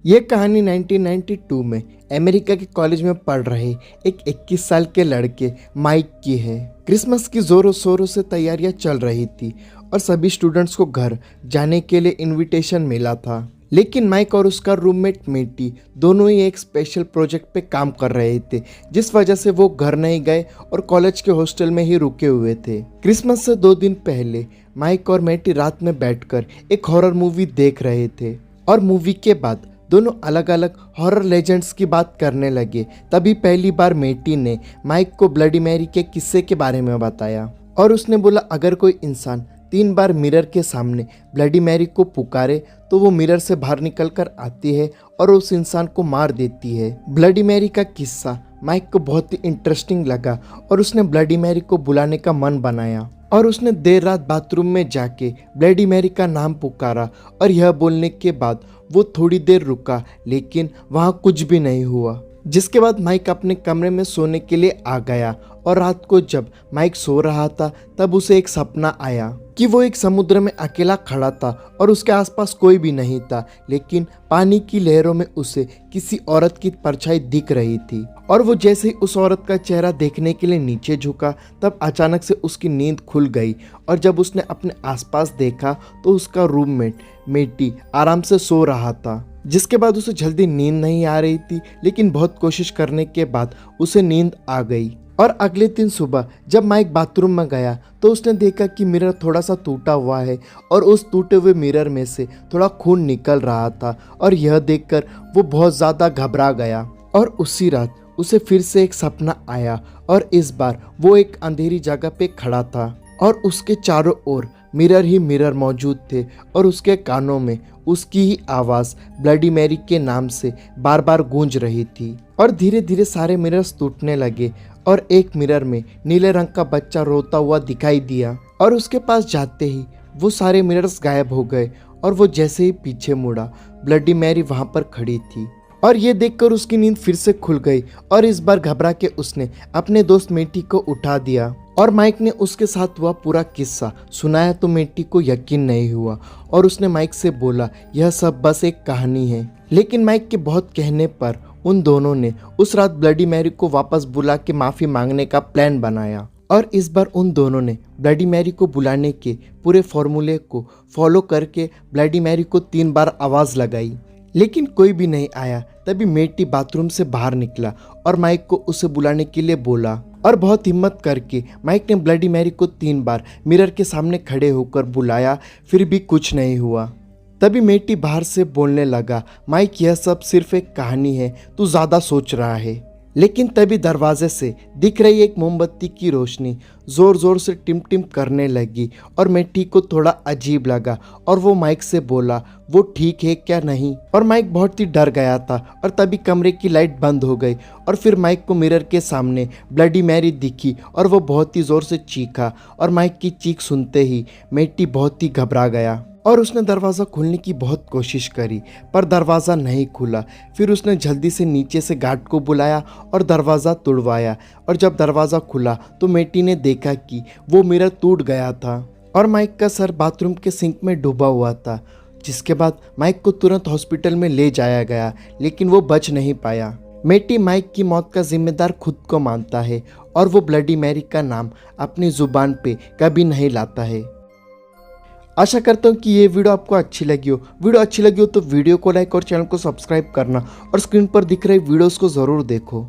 ये कहानी 1992 में अमेरिका के कॉलेज में पढ़ रहे एक 21 साल के लड़के माइक की है। क्रिसमस की जोरों शोरों से तैयारियां चल रही थी और सभी स्टूडेंट्स को घर जाने के लिए इनविटेशन मिला था। लेकिन माइक और उसका रूममेट मेटी दोनों ही एक स्पेशल प्रोजेक्ट पे काम कर रहे थे, जिस वजह से वो घर नहीं गए और कॉलेज के हॉस्टल में ही रुके हुए थे। क्रिसमस से 2 दिन पहले माइक और मेटी रात में बैठकर एक हॉरर मूवी देख रहे थे और मूवी के बाद दोनों अलग अलग हॉरर लेजेंड्स की बात करने लगे। तभी पहली बार मेटी ने माइक को ब्लडी मैरी के किस्से के बारे में बताया और उसने बोला अगर कोई इंसान 3 बार मिरर के सामने ब्लडी मैरी को पुकारे तो वो मिरर से बाहर निकल कर आती है और उस इंसान को मार देती है। ब्लडी मैरी का किस्सा माइक को बहुत ही इंटरेस्टिंग लगा और उसने ब्लडी मैरी को बुलाने का मन बनाया और उसने देर रात बाथरूम में जाके ब्लडी मैरी का नाम पुकारा और यह बोलने के बाद वो थोड़ी देर रुका, लेकिन वहाँ कुछ भी नहीं हुआ। जिसके बाद माइक अपने कमरे में सोने के लिए आ गया और रात को जब माइक सो रहा था तब उसे एक सपना आया कि वो एक समुद्र में अकेला खड़ा था और उसके आसपास कोई भी नहीं था, लेकिन पानी की लहरों में उसे किसी औरत की परछाई दिख रही थी। और वो जैसे ही उस औरत का चेहरा देखने के लिए नीचे झुका तब अचानक से उसकी नींद खुल गई और जब उसने अपने आसपास देखा तो उसका रूममेट मेटी आराम से सो रहा था। जिसके बाद उसे जल्दी नींद नहीं आ रही थी, लेकिन बहुत कोशिश करने के बाद उसे नींद आ गई। और अगले दिन सुबह जब माइक बाथरूम में गया तो उसने देखा कि मिरर थोड़ा सा टूटा हुआ है और उस टूटे हुए मिरर में से थोड़ा खून निकल रहा था और यह देखकर वो बहुत ज़्यादा घबरा गया। और उसी रात उसे फिर से एक सपना आया और इस बार वो एक अंधेरी जगह पे खड़ा था और उसके चारों ओर मिरर ही मिरर मौजूद थे और उसके कानों में उसकी ही आवाज़ ब्लडी मैरी के नाम से बार बार गूंज रही थी। और धीरे धीरे सारे मिरर्स टूटने लगे और एक मिरर में नीले रंग का बच्चा रोता हुआ दिखाई दिया और उसके पास जाते ही वो सारे मिरर्स गायब हो गए और वो जैसे ही पीछे मुड़ा ब्लडी मैरी वहाँ पर खड़ी थी। और ये देखकर उसकी नींद फिर से खुल गई और इस बार घबरा के उसने अपने दोस्त मेटी को उठा दिया और माइक ने उसके साथ हुआ पूरा किस्सा सुनाया तो मेटी को यकीन नहीं हुआ और उसने माइक से बोला यह सब बस एक कहानी है। लेकिन माइक के बहुत कहने पर उन दोनों ने उस रात ब्लडी मैरी को वापस बुला के माफ़ी मांगने का प्लान बनाया और इस बार उन दोनों ने ब्लडी मैरी को बुलाने के पूरे फॉर्मूले को फॉलो करके ब्लडी मैरी को 3 बार आवाज़ लगाई, लेकिन कोई भी नहीं आया। तभी मेटी बाथरूम से बाहर निकला और माइक को उसे बुलाने के लिए बोला और बहुत हिम्मत करके माइक ने ब्लडी मैरी को 3 बार मिरर के सामने खड़े होकर बुलाया, फिर भी कुछ नहीं हुआ। तभी मेटी बाहर से बोलने लगा माइक यह सब सिर्फ एक कहानी है, तू ज़्यादा सोच रहा है। लेकिन तभी दरवाजे से दिख रही एक मोमबत्ती की रोशनी ज़ोर ज़ोर से टिम टिम करने लगी और मेटी को थोड़ा अजीब लगा और वो माइक से बोला वो ठीक है क्या नहीं। और माइक बहुत ही डर गया था और तभी कमरे की लाइट बंद हो गई और फिर माइक को मिरर के सामने ब्लडी मैरी दिखी और वो बहुत ही ज़ोर से चीखा और माइक की चीख सुनते ही मेटी बहुत ही घबरा गया और उसने दरवाज़ा खोलने की बहुत कोशिश करी पर दरवाज़ा नहीं खुला। फिर उसने जल्दी से नीचे से गार्ड को बुलाया और दरवाज़ा तोड़वाया और जब दरवाज़ा खुला तो मेटी ने देखा कि वो मिरर टूट गया था और माइक का सर बाथरूम के सिंक में डूबा हुआ था। जिसके बाद माइक को तुरंत हॉस्पिटल में ले जाया गया, लेकिन वो बच नहीं पाया। मेटी माइक की मौत का जिम्मेदार खुद को मानता है और वो ब्लडी मैरी का नाम अपनी ज़ुबान पे कभी नहीं लाता है। आशा करता हूँ कि ये वीडियो आपको अच्छी लगी हो। तो वीडियो को लाइक और चैनल को सब्सक्राइब करना और स्क्रीन पर दिख रहे वीडियोस को ज़रूर देखो।